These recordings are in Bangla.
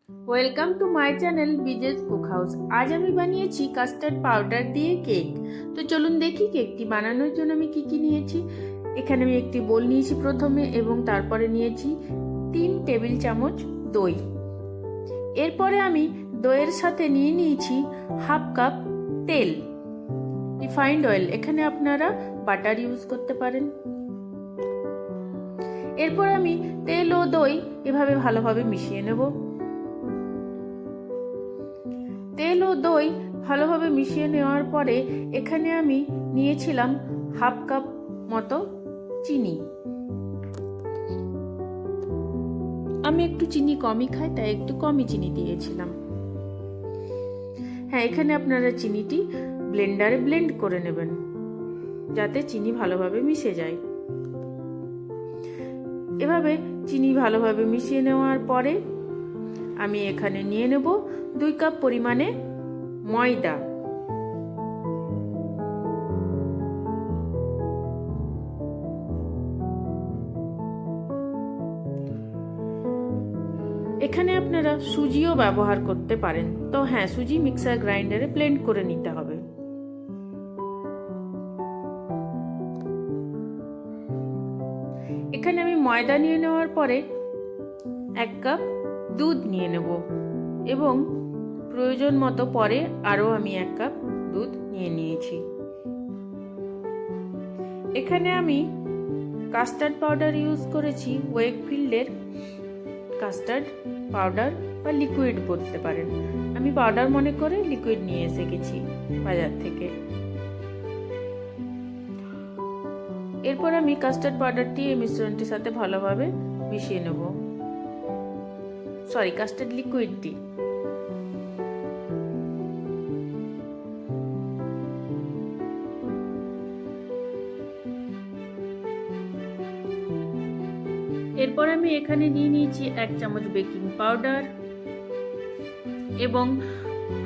ওয়েলকাম টু মাই চ্যানেল বিজেস কুক হাউস। আজ আমি বানিয়েছি কাস্টার্ড পাউডার দিয়ে কেক। তো চলুন দেখি কেকটি বানানোর জন্য আমি কি কি নিয়েছি। এখানে আমি একটি বোল নিয়েছি প্রথমে, এবং তারপরে নিয়েছি 3 টেবিল চামচ দই। এরপরে আমি দইয়ের সাথে নিয়েছি হাফ কাপ তেল, রিফাইন্ড অয়েল। এখানে আপনারা বাটার ইউজ করতে পারেন। এরপর আমি তেল ও দই এভাবে ভালোভাবে মিশিয়ে নেব। তেল ও দই ভালোভাবে মিশিয়ে নেওয়ার পরে এখানে আমি নিয়েছিলাম হাফ কাপ মতো চিনি। আমি একটু চিনি কমই খাই, তাই একটু কমই চিনি দিয়েছিলাম। হ্যাঁ, এখানে আপনারা চিনিটি ব্লেন্ডারে ব্লেন্ড করে নেবেন, যাতে চিনি ভালোভাবে মিশে যায়। এভাবে চিনি ভালোভাবে মিশিয়ে নেওয়ার পরে আমি এখানে নিয়ে নেব 2 কাপ পরিমাণে ময়দা। এখানে আপনারা সুজিও ব্যবহার করতে পারেন, তো হ্যাঁ, সুজি মিক্সার গ্রাইন্ডারে ব্লেন্ড করে নিতে হবে। এখানে আমি ময়দা নিয়ে নেওয়ার পরে 1 কাপ দুধ নিয়ে নেব, এবং প্রয়োজন মতো পরে আরও আমি 1 কাপ দুধ নিয়ে নিয়েছি। এখানে আমি কাস্টার্ড পাউডার ইউজ করেছি, ওয়েকফিল্ডের কাস্টার্ড পাউডার বা লিকুইড বলতে পারেন। আমি পাউডার মনে করে লিকুইড নিয়ে এসে গেছি বাজার থেকে। এরপর আমি কাস্টার্ড পাউডারটি এই মিশ্রণটির সাথে ভালোভাবে মিশিয়ে নেব, কাস্টার্ড লিকুইডটি। এরপর আমি এখানে নিয়ে নিয়েছি 1 চামচ বেকিং পাউডার, এবং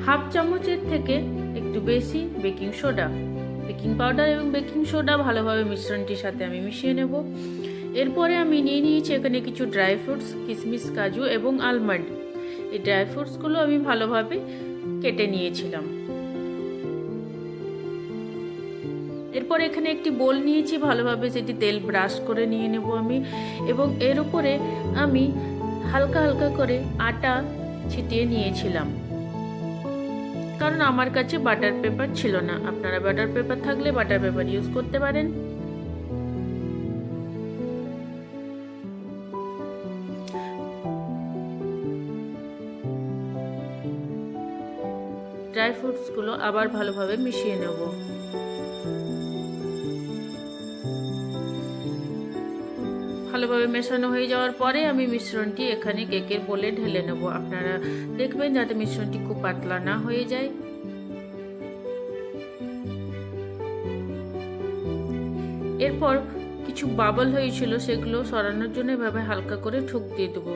হাফ চামচের থেকে একটু বেশি বেকিং সোডা। বেকিং পাউডার এবং বেকিং সোডা ভালোভাবে মিশ্রণটির সাথে আমি মিশিয়ে নেব। এরপরে আমি নিয়ে নিয়েছি এখানে কিছু ড্রাই ফ্রুটস, কিশমিশ, কাজু এবং আলমন্ড। এই ড্রাই ফ্রুটসগুলো আমি ভালোভাবে কেটে নিয়েছিলাম। এরপর এখানে একটি বোল নিয়েছি, ভালোভাবে সেটি তেল ব্রাশ করে নিয়ে নেব আমি, এবং এর উপরে আমি হালকা হালকা করে আটা ছিটিয়ে নিয়েছিলাম, কারণ আমার কাছে বাটার পেপার ছিল না। আপনারা বাটার পেপার থাকলে বাটার পেপার ইউজ করতে পারেন। ড্রাই ফ্রুটসগুলো আবার ভালোভাবে মিশিয়ে নেব। ভালোভাবে মেশানো হয়ে যাওয়ার পরে আমি মিশ্রণটি এখানে কেকের বোলে ঢেলে নেব। আপনারা দেখবেন যাতে মিশ্রণটি খুব পাতলা না হয়ে যায়। এরপর কিছু বাবল হয়েছিল, সেগুলো সরানোর জন্য এভাবে হালকা করে ঠুক দিয়ে দেবো।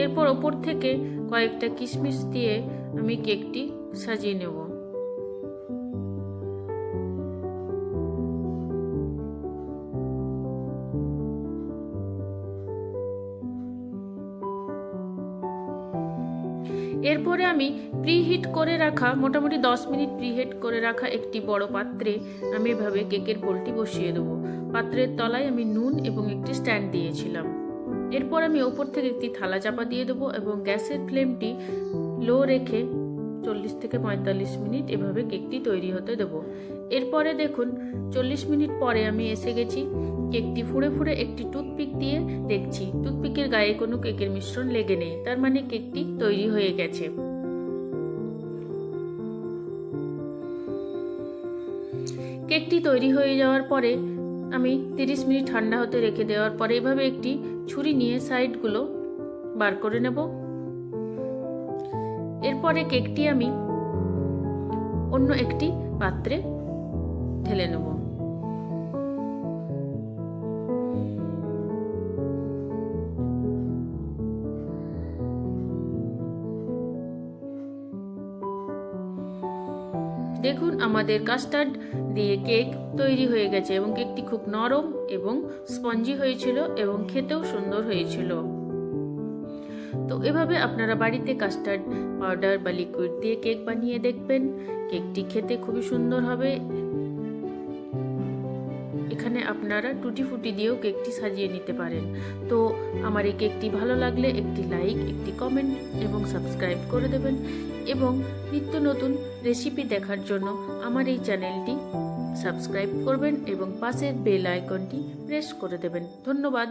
এরপর ওপর থেকে কয়েকটা কিশমিশ দিয়ে আমি কেকটি সাজিয়ে নেব। এরপরে আমি প্রিহিট করে রাখা, মোটামুটি 10 মিনিট প্রিহিট করে রাখা একটি বড় পাত্রে আমি এভাবে কেকের বোলটি বসিয়ে দেবো। পাত্রের তলায় আমি নুন এবং একটি স্ট্যান্ড দিয়েছিলাম। এরপর আমি ওপর থেকে একটি থালা চাপা দিয়ে দেবো, এবং গ্যাসের ফ্লেমটি লো রেখে 40 থেকে 45 মিনিট এভাবে কেকটি তৈরি হতে দেবো। এরপরে দেখুন 40 মিনিট পরে আমি এসে গেছি। কেকটি ফুঁড়ে ফুঁড়ে একটি টুথপিক দিয়ে দেখছি, টুথপিকের গায়ে কোনো কেকের মিশ্রণ লেগে নেই, তার মানে কেকটি তৈরি হয়ে গেছে। কেকটি তৈরি হয়ে যাওয়ার পরে আমি 30 মিনিট ঠান্ডা হতে রেখে দেওয়ার পরে এভাবে একটি ছুরি নিয়ে সাইডগুলো বার করে নেব। এরপরে কেকটি আমি অন্য একটি পাত্রে ঢেলে নেব। দেখুন আমাদের কাস্টার্ড দিয়ে কেক তৈরি হয়ে গেছে এবং কেকটি খুব নরম এবং স্পঞ্জি হয়েছিল এবং খেতেও সুন্দর হয়েছিল। তো এভাবে আপনারা বাড়িতে কাস্টার্ড পাউডার বা লিকুইড দিয়ে কেক বানিয়ে দেখবেন, কেকটি খেতে খুবই সুন্দর হবে। এখানে আপনারা টুটি ফুটি দিয়েও কেকটি সাজিয়ে নিতে পারেন। তো আমার এই কেকটি ভালো লাগলে একটি লাইক, একটি কমেন্ট এবং সাবস্ক্রাইব করে দেবেন এবং নিত্য নতুন রেসিপি দেখার জন্য আমার এই চ্যানেলটি সাবস্ক্রাইব করবেন এবং পাশের বেল আইকনটি প্রেস করে দেবেন। ধন্যবাদ।